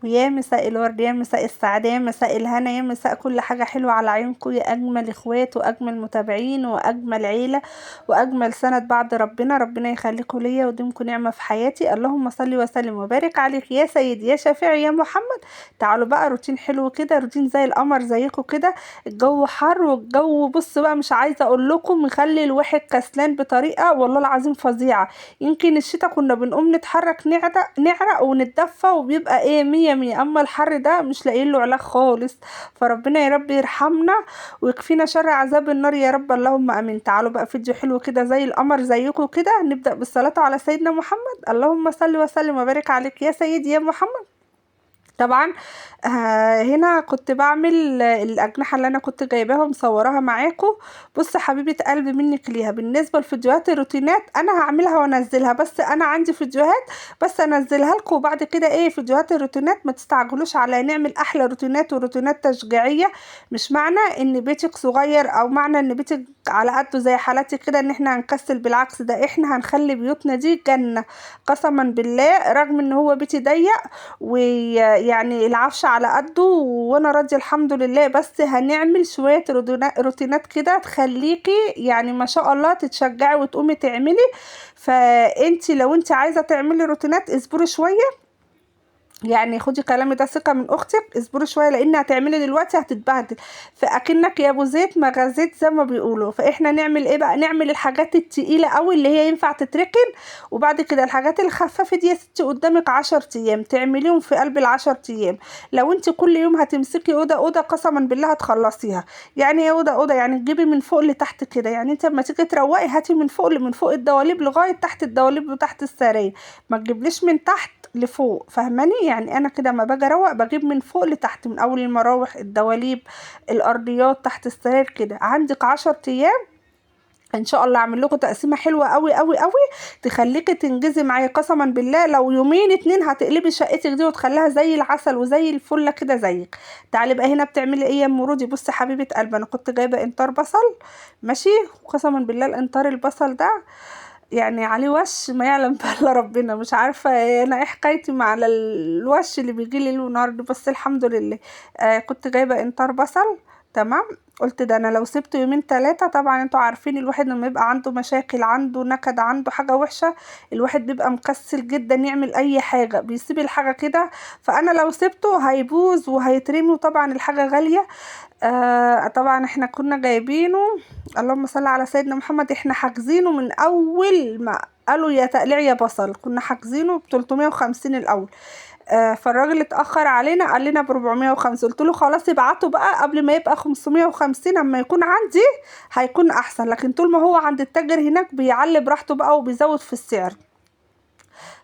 ويا مساء الورد، يا مساء السعادة، يا مساء الهنا، يا مساء كل حاجة حلوة على عيونكم يا أجمل إخوات وأجمل متابعين وأجمل عيلة وأجمل سند بعد ربنا. ربنا يخليكم ليا ويديمكم نعمة في حياتي. اللهم صل وسلم وبارك عليك يا سيدي يا شفيعي يا محمد. تعالوا بقى روتين حلو كده، روتين زي القمر زيكم كده. الجو حر والجو بص بقى مش عايزة أقول لكم مخلي الواحد كسلان بطريقة والله العظيم فظيعة. يمكن الشتاء كنا بنقوم نتحرك نعرق ونتدفى وبيبقى ايه مية مية، اما الحر ده مش لاقيين له علاج خالص. فربنا يا رب يرحمنا ويكفينا شر عذاب النار يا رب، اللهم امين. تعالوا بقى فيديو حلو كده زي القمر زيكم كده. نبدأ بالصلاة على سيدنا محمد. اللهم صل وسلم وبارك عليك يا سيدي يا محمد. طبعا هنا كنت بعمل الاجنحه اللي انا كنت جايباها ومصوراها معاكم. بص حبيبه قلبي منك ليها، بالنسبه لفيديوهات الروتينات انا هعملها وانزلها، بس انا عندي فيديوهات بس انزلها لكم. وبعد كده ايه فيديوهات الروتينات ما تستعجلوش على نعمل احلى روتينات وروتينات تشجيعيه. مش معنى ان بيتك صغير او معنى ان بيتك على قده زي حالاتي كده ان احنا هنكسل، بالعكس ده احنا هنخلي بيوتنا دي جنه قسما بالله. رغم ان هو بيتي ضيق ويعني العفش على قده وانا راضيه الحمد لله، بس هنعمل شويه روتينات كده تخليكي يعني ما شاء الله تتشجعي وتقومي تعملي. فانتي لو انتي عايزه تعملي روتينات اصبري شويه، يعني خدي كلامي ده ثقة من اختك، اصبري شوية لان هتعملي دلوقتي هتتبهدل. فاكنك يا ابو زيت ما غزيت زي ما بيقولوا. فاحنا نعمل ايه بقى؟ نعمل الحاجات التقيلة قوي اللي هي ينفع تتركن، وبعد كده الحاجات الخفافة دي يا ستي قدامك 10 ايام تعمليهم في قلب ال10 ايام. لو انت كل يوم هتمسكي اوضة قسما بالله هتخلصيها. يعني ايه اوضة؟ يعني تجيبي من فوق لتحت كده. يعني انت لما تيجي تروقي هاتي من فوق من فوق الدواليب لغاية تحت الدواليب وتحت السراير، ما تجيبليش من تحت لفوق. فاهماني؟ يعني انا كده ما باجي اروق بجيب من فوق لتحت، من اول المراوح الدواليب الارضيات تحت السرير كده. عندك 10 ايام ان شاء الله اعمل لكم تقسيمه حلوه قوي قوي قوي تخليكي تنجزي معايا قسما بالله. لو يومين اتنين هتقلبي شقتك دي وتخليها زي العسل وزي الفله كده زيك. تعالي بقى هنا بتعملي ايه يا ام رودي؟ بصي حبيبه قلبي انا كنت جايبه انطار بصل ماشي. وقسما بالله الانطار البصل ده يعني عليه وش ما يعلم به الا ربنا. مش عارفه انا ايه حكايتي مع الوش اللي بيجي لي له النهارده، بس الحمد لله. كنت جايبه انطار بصل تمام. قلت ده انا لو سبته يومين ثلاثه، طبعا انتوا عارفين الواحد لما يبقى عنده مشاكل عنده نكد عنده حاجه وحشه الواحد بيبقى مكسل جدا يعمل اي حاجه بيسيب الحاجه كده. فانا لو سبته هيبوظ وهيترمي، وطبعا الحاجه غاليه. طبعا احنا كنا جايبينه، اللهم صل على سيدنا محمد، احنا حاجزينه من اول ما قالوا يا تقليع يا بصل كنا حاجزينه ب 350 الاول. فالراجل اتأخر علينا قال لنا ب 450. قلت له خلاص ابعته بقى قبل ما يبقى 550، اما يكون عندي هيكون احسن. لكن طول ما هو عند التاجر هناك بيعلي براحته بقى وبيزود في السعر.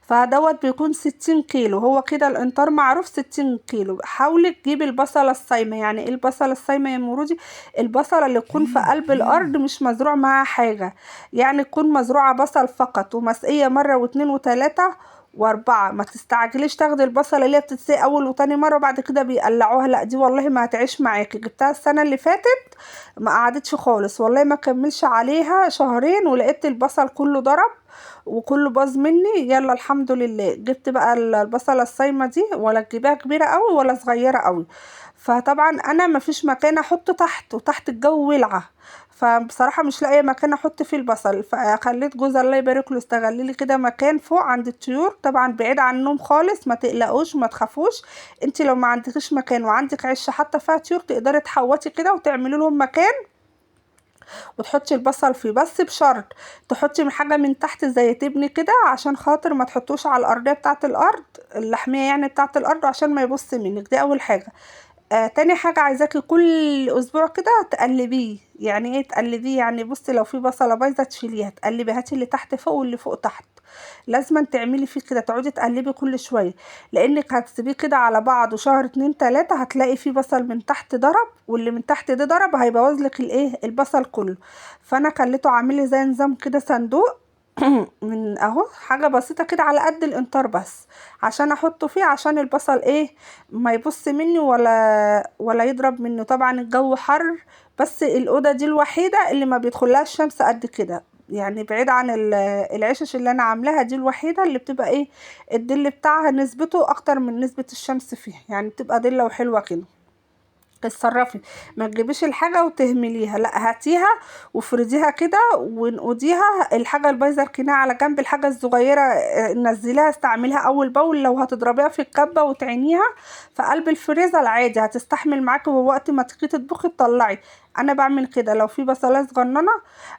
فدوت بيكون 60 كيلو، هو كده الانطار معروف 60 كيلو. حاولي تجيبي البصلة الصايمة. يعني ايه البصلة الصايمة يا مرودي؟ البصلة اللي تكون في قلب الارض مش مزروع معاها حاجة، يعني تكون مزروعة بصل فقط ومسقية مرة واتنين وتلاتة واربعة. ما تستعجليش تاخدي البصلة اللي هي بتتسقي اول وتاني مرة وبعد كده بيقلعوها، لا دي والله ما هتعيش معاكي. جبتها السنة اللي فاتت ما قعدتش خالص والله، ما كملش عليها شهرين ولقيت البصل كله ضرب وكله باظ مني. يلا الحمد لله. جبت بقى البصله الصايمه دي، ولا تجيبها كبيره قوي ولا صغيره قوي. فطبعا انا مفيش مكان احطه تحت، وتحت الجو ولعه، فبصراحه مش لاقيه مكان احط فيه البصل. فخليت جوز الله يبارك له استغل لي كده مكان فوق عند الطيور، طبعا بعيد عنهم خالص. ما تقلقوش وما تخافوش. انت لو ما عندكش مكان وعندك عشه حتى فيها طيور تقدري تحوطي كده وتعملي لهم مكان وتحطي البصل فيه، بس بشرط تحطي من حاجه من تحت زي تبني كده عشان خاطر ما تحطوش على الارضيه بتاعه الارض اللحميه يعني بتاعه الارض عشان ما يبص منك. دي اول حاجه. تاني حاجة عايزاكي كل اسبوع كده تقلبيه. يعني ايه تقلبيه؟ يعني بصي لو في بصلة بايظة تشيليها تقلبي، هاتي اللي تحت فوق واللي فوق تحت. لازم تعملي فيه كده، تقعدي تقلبي كل شوية، لانك هتسيبيه كده على بعض شهر اتنين تلاتة هتلاقي فيه بصل من تحت ضرب، واللي من تحت ده ضرب هيبوظ لك الايه البصل كله. فانا خليته عامل زي نظام كده صندوق من اهو حاجة بسيطة كده على قد الانطار بس عشان احطه فيه، عشان البصل ايه ما يبص مني ولا يضرب منه. طبعا الجو حر، بس الاوضه دي الوحيده اللي ما بيدخلها الشمس قد كده. يعني بعيد عن العشش اللي انا عاملاها دي، الوحيده اللي بتبقى ايه الظل بتاعها نسبته اكتر من نسبه الشمس فيها، يعني بتبقى ضله وحلوه كده. اتصرفي، ما تجيبيش الحاجه وتهمليها، لا هاتيها وافرديها كده ونقوديها. الحاجه البايظه اركنيها على جنب، الحاجه الصغيره نزليها استعمليها اول باول. لو هتضربيها في الكبه وتعينيها في قلب الفريزر عادي هتستحمل معاكي، ووقت ما تيجي تطبخي تطلعي. انا بعمل كده، لو في بصلايه صغننه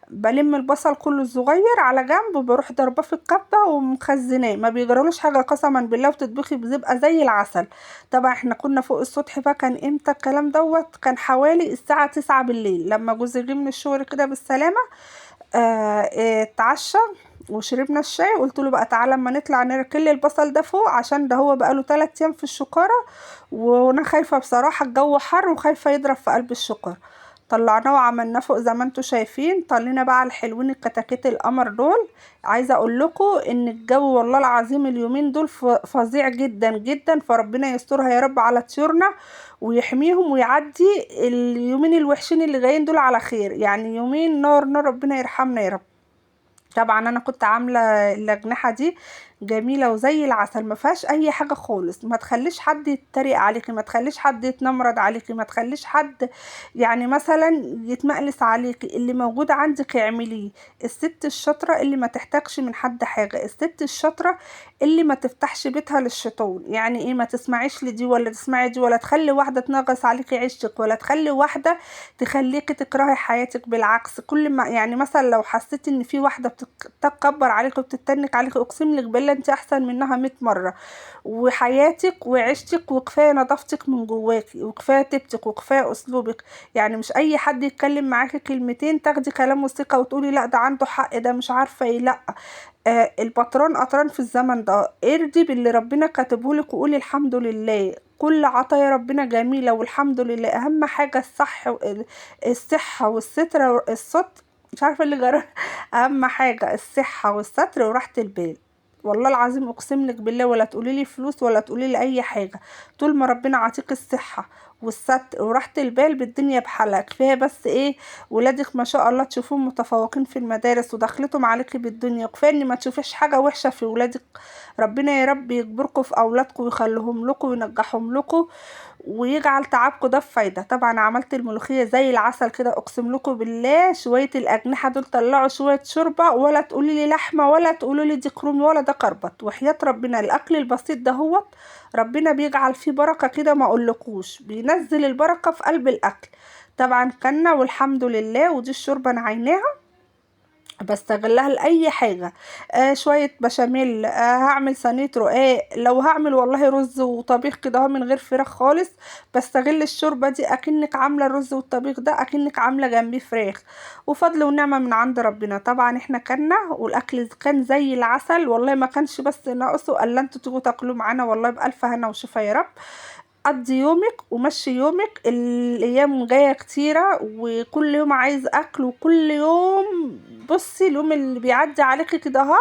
بلم البصل كله الصغير على جنب وبروح ضرباه في الكبه ومخزناه، ما بيجرالوش حاجه قسما بالله، وتطبخي بيبقى زي العسل. طبعا احنا كنا فوق السطح بقى، كان امتى الكلام دوت؟ كان حوالي الساعة 9 بالليل، لما جوزي جه من الشغل كده بالسلامة. اتعشى وشربنا الشاي، قلت له بقى تعالى اما نطلع نركل البصل ده فوق، عشان ده هو بقاله 3 ايام في الشكارة، وانا خايفة بصراحة، الجو حر وخايفة يضرب في قلب الشكارة. طلعناه وعملناه فوق زي ما انتوا شايفين. طلينا بقى على الحلوين الكتاكيت القمر دول. عايزه اقول لكم ان الجو والله العظيم اليومين دول فظيع جدا جدا، فربنا يسترها يا رب على طيورنا ويحميهم، ويعدي اليومين الوحشين اللي جايين دول على خير، يعني يومين نار نار، ربنا يرحمنا يا رب. طبعا انا كنت عامله الاجنحه دي جميله وزي العسل، ما فيهاش اي حاجه خالص. ما تخليش حد يتريق عليكي، ما تخليش حد يتنمرض عليكي، ما تخليش حد يعني مثلا يتمقلس عليكي. اللي موجود عندك اعمليه. الست الشاطره اللي ما تحتاجش من حد حاجه، الست الشاطره اللي ما تفتحش بيتها للشيطان. يعني ايه؟ ما تسمعيش لدي ولا تسمعي دي، ولا تخلي واحده تنغص عليكي عيشتك، ولا تخلي واحده تخليكي تكرهي حياتك. بالعكس، كل ما يعني مثلا لو حسيتي ان في واحده بتتكبر عليكي وبتتنك عليكي، اقسم لك بالله انت احسن منها 100 مره. وحياتك وعيشتك وكفايه نظافتك من جواكي، وكفايه طيبتك، وكفايه اسلوبك. يعني مش اي حد يتكلم معاكي كلمتين تاخدي كلامه ثقه وتقولي لا ده عنده حق، ده مش عارفه ايه، لا. البطران قطران في الزمن ده. ارضي باللي ربنا كاتبهولك وقولي الحمد لله. كل عطايا ربنا جميلة والحمد لله. أهم حاجة الصحة والستر الستر، مش عارفة اللي جرى. أهم حاجة الصحة والستر وراحة البال. والله العظيم اقسم لك بالله، ولا تقولي لي فلوس ولا تقولي لي اي حاجه. طول ما ربنا عاطيك الصحه والستر وراحه البال بالدنيا بحالها. كفايه بس ايه؟ ولادك ما شاء الله تشوفوهم متفوقين في المدارس ودخلتهم عليكي بالدنيا. كفايه ان ما تشوفيش حاجه وحشه في ولادك. ربنا يا رب يجبركم في اولادكم ويخليهم لكم وينجحهم لكم، ويجعل تعبكم ده بفايدة. طبعا عملت الملوخية زي العسل كده، اقسم لكم بالله. شوية الاجنحة دول طلعوا شوية شوربة، ولا تقولي لي لحمة ولا تقولوا لي دي كرومي ولا ده كربط. وحياة ربنا الاكل البسيط ده هو ربنا بيجعل فيه بركة كده، ما اقولكوش بينزل البركة في قلب الاكل. طبعا كنا والحمد لله. ودي الشوربة انا عيناها بستغلها لأي حاجة. شوية بشاميل، هعمل صينية رقاق، لو هعمل والله رز وطبيخ كده هو من غير فراخ خالص، بستغل الشوربة دي أكنك عاملة الرز والطبيخ ده أكنك عاملة جنبيه فراخ. وفضل ونعمة من عند ربنا. طبعا احنا كنا والأكل كان زي العسل والله، ما كانش بس ناقصه الا انتوا تيجوا تاكلوا معانا والله بألف هنا وشفا يا رب. قضي يومك ومشي يومك، الايام جايه كتيره وكل يوم عايز اكل، وكل يوم بصي اليوم اللي بيعدي عليكي كده اهو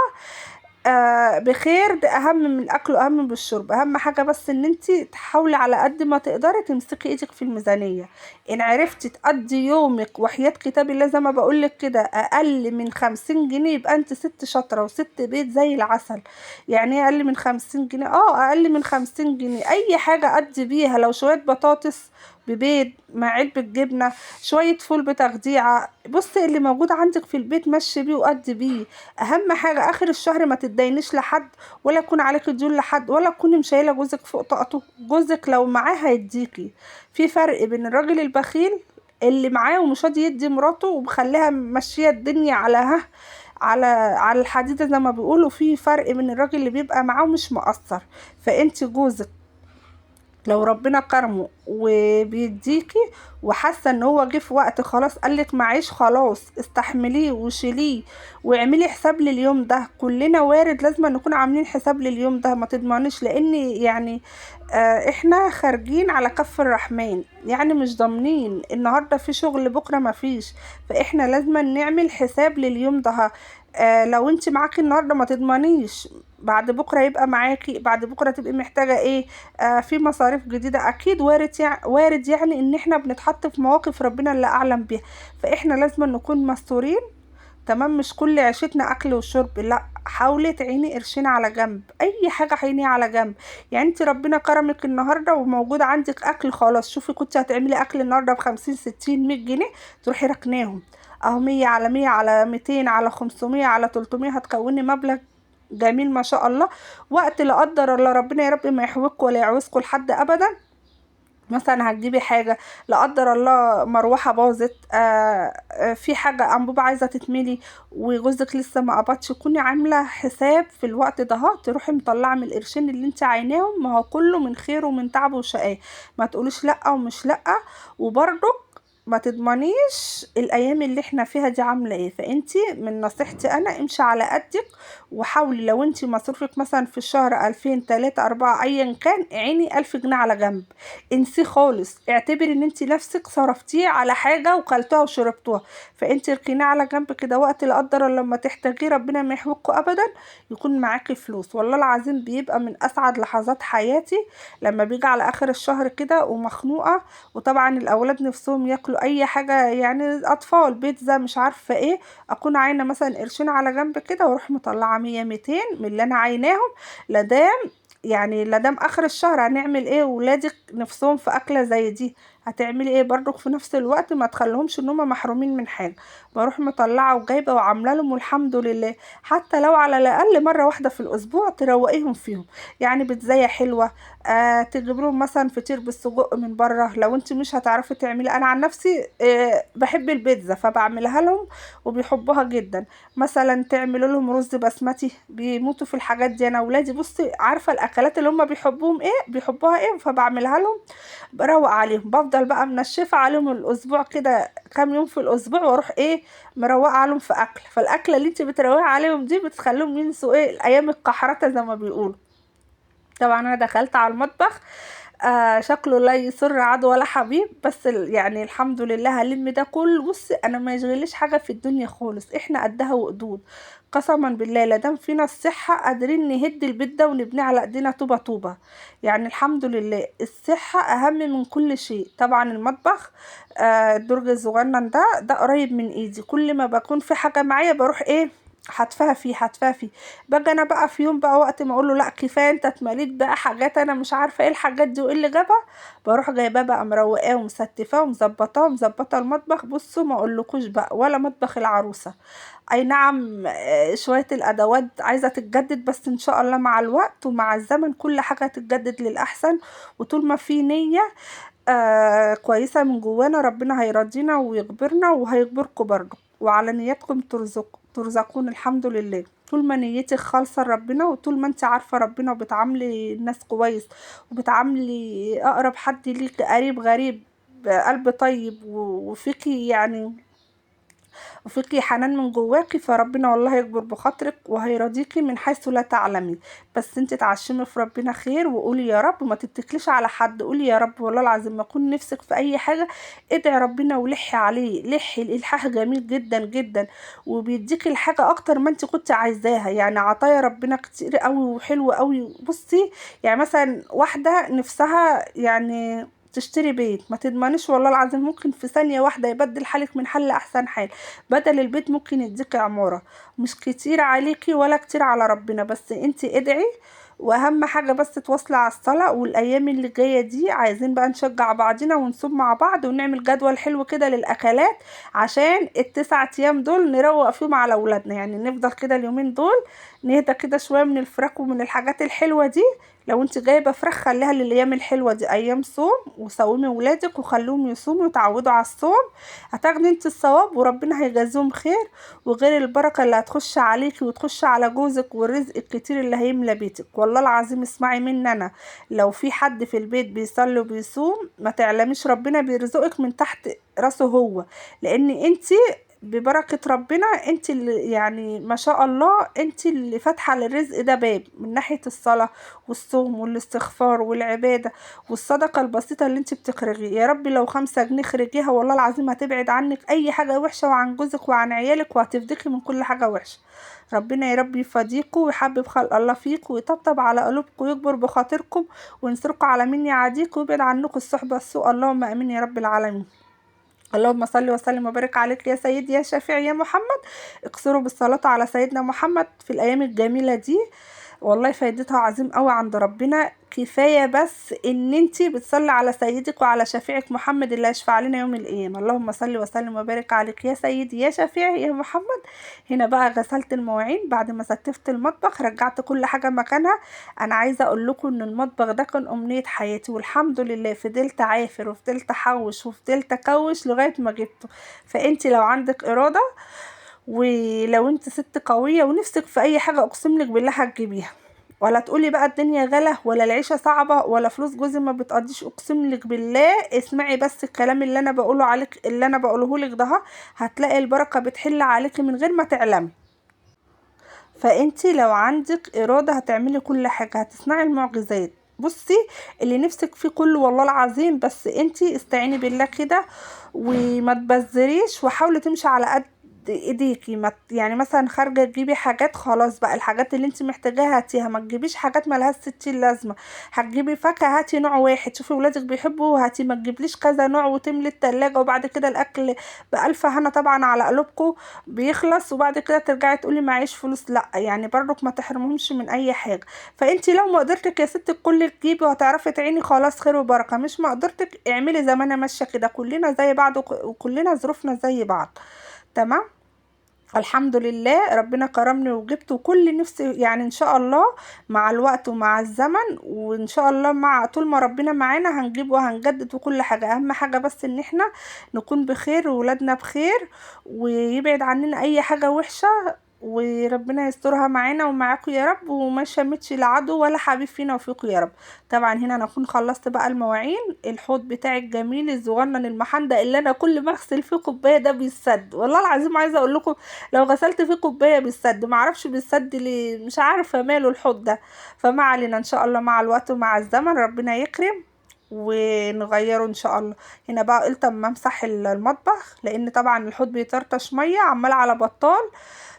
بخير. ده اهم من الاكل واهم من الشرب. اهم حاجه بس ان انتي تحاولي على قد ما تقدري تمسكي ايدك في الميزانيه. ان عرفتي تقضي يومك وحياة كتاب الله زي ما بقولك كده اقل من 50 جنيه، يبقى انت ست شاطره وست بيت زي العسل. يعني ايه اقل من 50 جنيه؟ اقل من 50 جنيه اي حاجه ادي بيها. لو شويه بطاطس ببيض مع علبة جبنة، شوية فول بتخديعة، بصي اللي موجود عندك في البيت مشي بيه وقضي بيه. اهم حاجة اخر الشهر ما تتدينيش لحد، ولا يكون عليك ديون لحد، ولا تكوني مشايله جوزك فوق طاقته. جوزك لو معاه هيديكي. في فرق بين الراجل البخيل اللي معاه ومش راضي يدي مراته ومخليها ماشيه الدنيا على على الحديده زي ما بيقولوا. في فرق بين الراجل اللي بيبقى معاه ومش مقصر. فانت جوزك لو ربنا كرمه وبيديكي وحاسه ان هو جه في وقت خلاص قالك معيش، خلاص استحمليه وشيليه واعملي حساب لليوم ده. كلنا وارد لازم نكون عاملين حساب لليوم ده، ما تضمنيش. لان يعني احنا خارجين على كف الرحمن، يعني مش ضامنين النهارده في شغل بكره ما فيش. فاحنا لازم نعمل حساب لليوم ده. لو انت معاكي النهارده ما تضمنيش بعد بكره يبقى معاكي، بعد بكره تبقي محتاجه ايه. في مصاريف جديده اكيد وارد، وارد يعني ان احنا بنتحط في مواقف ربنا اللي اعلم بيها. فاحنا لازم نكون مستورين تمام. مش كل عيشتنا اكل وشرب، لا، حاولي تعيني قرشين على جنب، اي حاجه عيني على جنب. يعني انت ربنا كرمك النهارده وموجود عندك اكل، خلاص شوفي كنت هتعملي اكل النهارده ب50 60 100 جنيه، تروحي ركناهم اهو، 100 على 100 على 200 على 500 على 300، هتكوني مبلغ جميل ما شاء الله. وقت لا قدر الله ربنا يا رب ما يحوجكوا ولا يعوزكوا لحد ابدا، مثلا هتجيبي حاجة لا قدر الله، مروحة باظت، في حاجة أنبوبة عايزة تتملي وجوزك لسه ما قبضش، كوني عاملة حساب في الوقت ده اهو، تروحي مطلعة من القرشين اللي انت عيناهم، ما هو كله من خير ومن تعب وشقاه. ما تقوليش لأ ومش لأ. وبرضه ما تضمنيش الايام اللي احنا فيها دي عامله ايه، فانتي من نصيحتي انا امشي على قدك، وحاولي لو انتي مصروفك مثلا في الشهر 2000 3 4 ايا كان، عيني 1000 جنيه على جنب، انسي خالص، اعتبري ان انتي نفسك صرفتيه على حاجه وكلتوها وشربتوها، فانتي اركنيه على جنب كده، وقت لا قدر الله لما تحتاجيه ربنا ما يحوجكوا ابدا، يكون معاكي فلوس. والله العظيم بيبقى من اسعد لحظات حياتي لما بيجي على اخر الشهر كده ومخنوقه، وطبعا الاولاد نفسهم ياكلوا اي حاجه، يعني اطفال بيتزا مش عارفه ايه، اكون عاينه مثلا قرشين على جنب كده، واروح مطلعه 100 200 من اللي انا عايناهم، لدام يعني لدام اخر الشهر هنعمل ايه، ولادك نفسهم في اكله زي دي، هتعملي ايه برضك في نفس الوقت؟ ما تخليهمش ان هم محرومين من حاجه. بروح مطلعه وجايبه وعامله لهم والحمد لله، حتى لو على الاقل مره واحده في الاسبوع تروقيهم فيهم، يعني بتزايا حلوه، تجيب لهم مثلا فطير بالسجق من بره، لو انت مش هتعرفي تعملي. انا عن نفسي بحب البيتزا فبعملها لهم وبيحبوها جدا. مثلا تعملوا لهم رز بسمتي، بيموتوا في الحاجات دي، انا اولادي بصي عارفه الاكلات اللي هم بيحبوهم ايه، بيحبوها ايه، فبعملها لهم، بروق عليهم، بفضل بقى منشفه عليهم الاسبوع كده، كام يوم في الاسبوع، واروح ايه مروقه عليهم في اكل، فالاكله اللي انت بتروقي عليهم دي بتخليهم ينسوا ايه الايام القحرته زي ما بيقولوا. طبعا انا دخلت على المطبخ، شكله لا يسر عدو ولا حبيب، بس يعني الحمد لله هلم ده كله. بص انا ما يشغليش حاجه في الدنيا خالص، احنا قدها وقدود، قسما بالله لا دام فينا الصحه قادرين نهد البيت ده ونبنيه على ايدينا طوبه طوبه، يعني الحمد لله الصحه اهم من كل شيء. طبعا المطبخ الدرج الصغنن ده قريب من ايدي، كل ما بكون في حاجه معايا بروح ايه هتفاها فيه هتفاها فيه. باجي انا بقى في يوم بقى وقت ما اقول له لا كفايه انت اتمليت بقى حاجات، انا مش عارفه ايه الحاجات دي وايه اللي جابها، بروح جايباه بقى مروقاه ومستفاه ومظبطاه ومظبطه المطبخ. بصوا ما اقولكوش بقى ولا مطبخ العروسه، اي نعم شويه الادوات عايزه تتجدد، بس ان شاء الله مع الوقت ومع الزمن كل حاجه هتتجدد للاحسن، وطول ما في نيه كويسة من جوانا ربنا هيرضينا ويجبرنا وهيجبركم برضه، وعلى نياتكم ترزقون الحمد لله. طول ما نيتك خالصة لربنا، وطول ما انت عارفة ربنا وبتعاملي الناس كويس، وبتعاملي اقرب حد ليك قريب غريب بقلب طيب، وفيكي يعني وفيكي حنان من جواكي، فربنا والله هيكبر بخاطرك وهيرضيكي من حيث لا تعلمي. بس انت تعشمي في ربنا خير وقولي يا رب، وما تتكليش على حد، قولي يا رب والله العظيم ما يكون نفسك في اي حاجه ادعي ربنا ولحي عليه، لحي الالحاح جميل جدا جدا، وبيديكي الحاجه اكتر ما انت كنت عايزاها، يعني عطايا ربنا كتير قوي وحلوه قوي. بصي يعني مثلا واحده نفسها يعني تشتري بيت، ما تضمنيش والله العظيم ممكن في ثانية واحدة يبدل حالك من حل لأحسن حال، بدل البيت ممكن يديك عمارة. مش كتير عليكي ولا كتير على ربنا، بس انتي ادعي، واهم حاجة بس تواصلي على الصلاة. والايام اللي جاية دي عايزين بقى نشجع بعضنا ونصوم مع بعض ونعمل جدول حلو كده للاكلات، عشان ال9 ايام دول نروق فيهم على اولادنا، يعني نفضل كده اليومين دول نهدى كده شوية من الفراخ ومن الحاجات الحلوة دي. لو انت جايبه فراخ خليها للايام الحلوه دي، ايام صوم، وصومي ولادك وخلوهم يصوموا ويتعودوا على الصوم، هتاخدي انت الثواب وربنا هيجازيهم خير، وغير البركه اللي هتخش عليكي وتخش على جوزك والرزق الكتير اللي هيملى بيتك. والله العظيم اسمعي مني انا، لو في حد في البيت بيصلي وبيصوم ما تعلميش ربنا بيرزقك من تحت راسه هو، لان انت ببركة ربنا انت اللي يعني ما شاء الله انت اللي فاتحة للرزق ده باب، من ناحية الصلاة والصوم والاستغفار والعبادة والصدقة البسيطة اللي انت بتخرجي. يا رب لو 5 جنيه خرجيها والله العظيم هتبعد عنك اي حاجة وحشة وعن جوزك وعن عيالك، وهتفديكي من كل حاجة وحشة. ربنا يا رب يفديكوا ويحبب خلق الله فيكم ويطبطب على قلوبكم ويكبر بخاطركم وينصركم على من يعاديكم ويبعد عنكم الصحبة السوء، اللهم امين يا رب العالمين. اللهم صل وسلم وبارك عليك يا سيدي يا شفيع يا محمد. اقصروا بالصلاة على سيدنا محمد في الأيام الجميلة دي، والله فايدتها عظيم قوي عند ربنا. كفاية بس ان انتي بتصلي على سيدك وعلى شفيعك محمد اللي هيشفع لنا يوم القيامة. اللهم صل وسلم وبارك عليك يا سيدي يا شفيعي يا محمد. هنا بقى غسلت المواعين بعد ما ستفت المطبخ، رجعت كل حاجة مكانها. انا عايزة اقول لكم ان المطبخ ده كان امنية حياتي، والحمد لله فضلت عافر وفضلت احوش وفضلت اكوش لغاية ما جبته. فانتي لو عندك ارادة، ولو انت ست قوية ونفسك في اي حاجة، اقسم لك بالله هتجيبيها. ولا تقولي بقى الدنيا غلا ولا العيشة صعبة ولا فلوس جوزي ما بتقضيش، اقسم لك بالله اسمعي بس الكلام اللي انا بقوله عليك، اللي انا بقوله لك ده، هتلاقي البركة بتحل عليك من غير ما تعلمي. فانتي لو عندك ارادة هتعملي كل حاجة، هتصنعي المعجزات. بصي، اللي نفسك فيه كله والله العظيم، بس انتي استعيني بالله كده وما تبذريش، وحاولي تمشي على قد ايديكي. ما يعني مثلا خارجه تجيبي حاجات، خلاص بقى الحاجات اللي انت محتاجاها هاتيها، ما تجيبيش حاجات ملهاش ستين لازمه. هتجيبي فاكهه هاتي نوع واحد، شوفي ولادك بيحبوا هاتي، ما تجيبليش كذا نوع وتملي التلاجة وبعد كده الاكل بألف هنا طبعا على قلوبكم بيخلص، وبعد كده ترجعي تقولي معيش فلوس. لا يعني برضك ما تحرمهمش من اي حاجه. فانت لو ما قدرتك يا ست الكل تجيبي وهتعرفي تعيني، خلاص خير وبركه. مش ما قدرتك اعملي زي ما انا ماشيه كده، كلنا زي بعض وكلنا ظروفنا زي بعض. تمام. الحمد لله ربنا كرمني وجبت وكل نفسي، يعني ان شاء الله مع الوقت ومع الزمن، وان شاء الله مع طول ما ربنا معانا هنجيب وهنجدد وكل حاجة. اهم حاجة بس ان احنا نكون بخير وولادنا بخير، ويبعد عننا اي حاجة وحشة، وربنا يسترها معانا ومعاكم يا رب، وما شمتش العدو ولا حبيب فينا وفيكم يا رب. طبعا هنا انا اكون خلصت بقى المواعين. الحوض بتاعي الجميل الصغنن المحندق اللي انا كل ما اغسل فيه كوبايه ده بيسد، والله العظيم عايزه اقول لكم لو غسلت فيه كوبايه بالسد، معرفش بالسد ليه، مش عارفه ماله الحوض ده. فما علينا، ان شاء الله مع الوقت ومع الزمن ربنا يكرم ونغيره ان شاء الله. هنا بقى قلت اما امسح المطبخ، لان طبعا الحوض بيطرطش ميه عمال على بطال،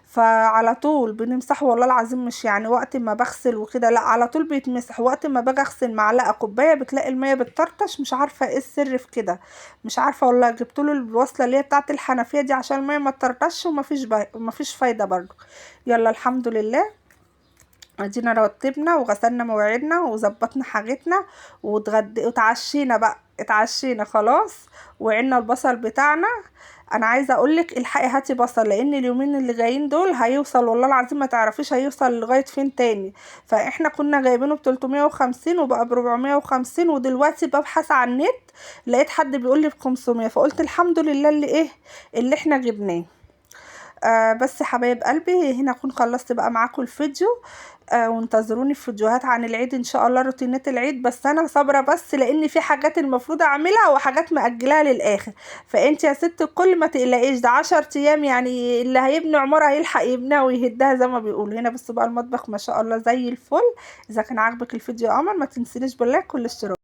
فعلى طول بنمسحه والله العظيم. مش يعني وقت ما بغسل وكده، لا على طول بيتمسح. وقت ما باجي اغسل معلقه كوبايه بتلاقي الميه بتطرطش، مش عارفه ايه السر في كده. مش عارفه والله. جبت له الوصله اللي هي بتاعه الحنفيه دي عشان الميه ما تطرطش، ومفيش فايده برضو. يلا الحمد لله، ادينا رتبنا وغسلنا مواعيدنا وظبطنا حاجتنا وتعشينا بقى، اتعشينا خلاص. وعنا البصل بتاعنا. انا عايزه اقولك الحقي هاتي بصل، لان اليومين اللي جايين دول هيوصل والله العظيم ما تعرفيش هيوصل لغايه فين تاني. فاحنا كنا جايبينه ب 350 وبقى ب 450، ودلوقتي ببحث عن النت لقيت حد بيقول لي ب 500، فقلت الحمد لله اللي ايه اللي احنا جبناه. بس حبايب قلبي هنا اكون خلصت بقى معاكم الفيديو. وانتظروني في فيديوهات عن العيد ان شاء الله، روتينات العيد. بس انا صابره بس لان في حاجات المفروض اعملها وحاجات مأجلاها للاخر. فانت يا ست الكل ما تقلقيش، ده 10 ايام يعني، اللي هيبني عماره هيلحق يبنيها ويهدها زي ما بيقولوا. هنا بس بقى المطبخ ما شاء الله زي الفل. اذا كان عاجبك الفيديو يا قمر ما تنسينيش بالله كل اشتراك.